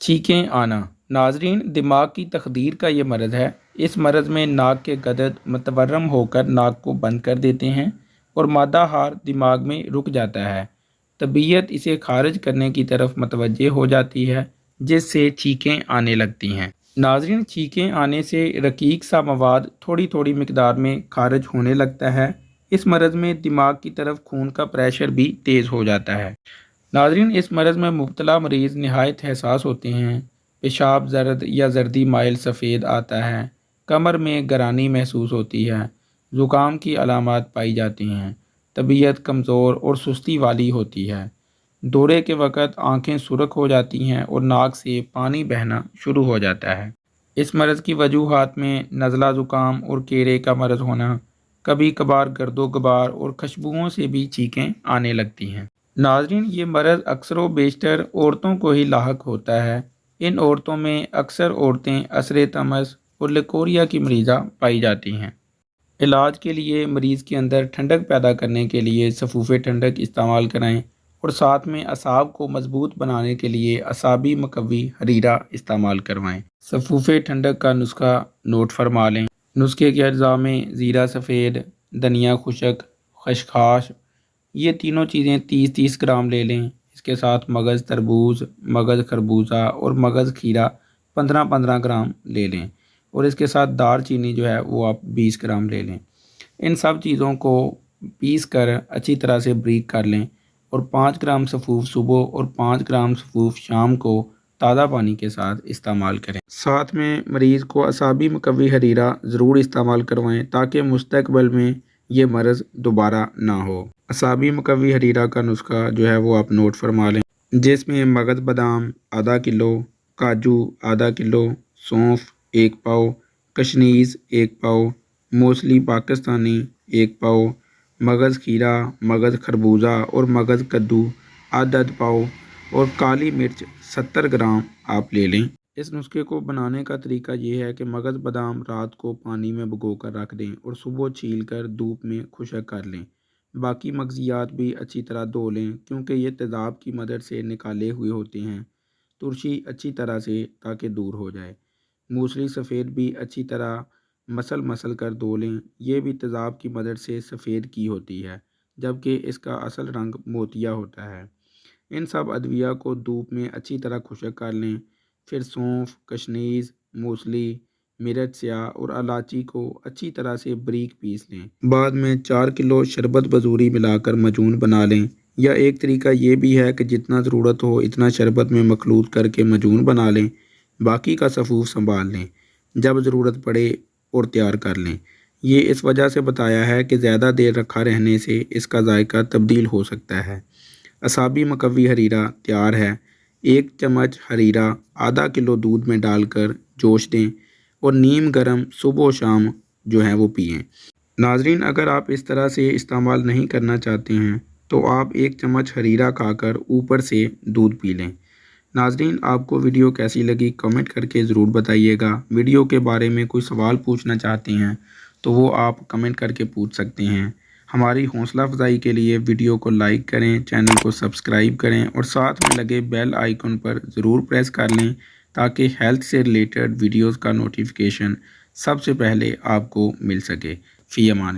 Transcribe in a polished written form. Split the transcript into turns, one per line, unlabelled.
چھینکیں آنا ناظرین، دماغ کی تخدیر کا یہ مرض ہے۔ اس مرض میں ناک کے گدد متورم ہو کر ناک کو بند کر دیتے ہیں اور مادہ ہار دماغ میں رک جاتا ہے۔ طبیعت اسے خارج کرنے کی طرف متوجہ ہو جاتی ہے، جس سے چھینکیں آنے لگتی ہیں۔ ناظرین، چھینکیں آنے سے رقیق سا مواد تھوڑی تھوڑی مقدار میں خارج ہونے لگتا ہے۔ اس مرض میں دماغ کی طرف خون کا پریشر بھی تیز ہو جاتا ہے۔ ناظرین، اس مرض میں مبتلا مریض نہایت حساس ہوتے ہیں۔ پیشاب زرد یا زردی مائل سفید آتا ہے، کمر میں گرانی محسوس ہوتی ہے، زکام کی علامات پائی جاتی ہیں، طبیعت کمزور اور سستی والی ہوتی ہے۔ دورے کے وقت آنکھیں سرخ ہو جاتی ہیں اور ناک سے پانی بہنا شروع ہو جاتا ہے۔ اس مرض کی وجوہات میں نزلہ زکام اور کیڑے کا مرض ہونا، کبھی کبھار گرد و غبار اور خوشبوؤں سے بھی چھینکیں آنے لگتی ہیں۔ ناظرین، یہ مرض اکثر و بیشتر عورتوں کو ہی لاحق ہوتا ہے۔ ان عورتوں میں اکثر عورتیں عصر تمس اور لیکوریا کی مریضہ پائی جاتی ہیں۔ علاج کے لیے مریض کے اندر ٹھنڈک پیدا کرنے کے لیے سفوف ٹھنڈک استعمال کرائیں اور ساتھ میں اعصاب کو مضبوط بنانے کے لیے اعصابی مقوی حریرہ استعمال کروائیں۔ سفوف ٹھنڈک کا نسخہ نوٹ فرما لیں۔ نسخے کے اجزاء میں زیرہ سفید، دھنیا خشک، خشخاش، یہ تینوں چیزیں 30-30 گرام لے لیں۔ اس کے ساتھ مغز تربوز، مغز خربوزہ اور مغز کھیرا 15-15 گرام لے لیں، اور اس کے ساتھ دار چینی جو ہے وہ آپ 20 گرام لے لیں۔ ان سب چیزوں کو پیس کر اچھی طرح سے بریک کر لیں اور 5 گرام سفوف صبح اور 5 گرام سفوف شام کو تازہ پانی کے ساتھ استعمال کریں۔ ساتھ میں مریض کو اعصابی مقوی حریرہ ضرور استعمال کروائیں تاکہ مستقبل میں یہ مرض دوبارہ نہ ہو۔ اعصابی مقوی حریرہ کا نسخہ جو ہے وہ آپ نوٹ فرما لیں، جس میں مغز بادام آدھا کلو، کاجو آدھا کلو، سونف 1 پاؤ، کشنیز 1 پاؤ، موسلی پاکستانی 1 پاؤ، مغز کھیرا، مغز خربوزہ اور مغز کدو آدھا پاؤ اور کالی مرچ 70 گرام آپ لے لیں۔ اس نسخے کو بنانے کا طریقہ یہ ہے کہ مغز بادام رات کو پانی میں بھگو کر رکھ دیں اور صبح چھیل کر دھوپ میں خشک کر لیں۔ باقی مغزیات بھی اچھی طرح دھو لیں کیونکہ یہ تیزاب کی مدد سے نکالے ہوئے ہوتے ہیں۔ ترشی اچھی طرح سے تاکہ دور ہو جائے۔ موسلی سفید بھی اچھی طرح مسل کر دھو لیں، یہ بھی تیزاب کی مدد سے سفید کی ہوتی ہے، جبکہ اس کا اصل رنگ موتیا ہوتا ہے۔ ان سب ادویہ کو دھوپ میں اچھی طرح خشک کر لیں، پھر سونف، کشنیز، موسلی، مرچ سیاہ اور الائچی کو اچھی طرح سے باریک پیس لیں۔ بعد میں 4 کلو شربت بزوری ملا کر معجون بنا لیں، یا ایک طریقہ یہ بھی ہے کہ جتنا ضرورت ہو اتنا شربت میں مخلوط کر کے معجون بنا لیں، باقی کا سفوف سنبھال لیں، جب ضرورت پڑے اور تیار کر لیں۔ یہ اس وجہ سے بتایا ہے کہ زیادہ دیر رکھا رہنے سے اس کا ذائقہ تبدیل ہو سکتا ہے۔ اعصابی مقوی حریرہ تیار ہے۔ 1 چمچ حریرہ آدھا کلو دودھ میں ڈال کر جوش دیں اور نیم گرم صبح و شام جو ہے وہ پئیں۔ ناظرین، اگر آپ اس طرح سے استعمال نہیں کرنا چاہتے ہیں تو آپ 1 چمچ حریرہ کھا کر اوپر سے دودھ پی لیں۔ ناظرین، آپ کو ویڈیو کیسی لگی کمنٹ کر کے ضرور بتائیے گا۔ ویڈیو کے بارے میں کوئی سوال پوچھنا چاہتے ہیں تو وہ آپ کمنٹ کر کے پوچھ سکتے ہیں۔ ہماری حوصلہ افزائی کے لیے ویڈیو کو لائک کریں، چینل کو سبسکرائب کریں اور ساتھ میں لگے بیل آئیکن پر ضرور پریس کر لیں تاکہ ہیلتھ سے ریلیٹڈ ویڈیوز کا نوٹیفیکیشن سب سے پہلے آپ کو مل سکے۔ فی امان۔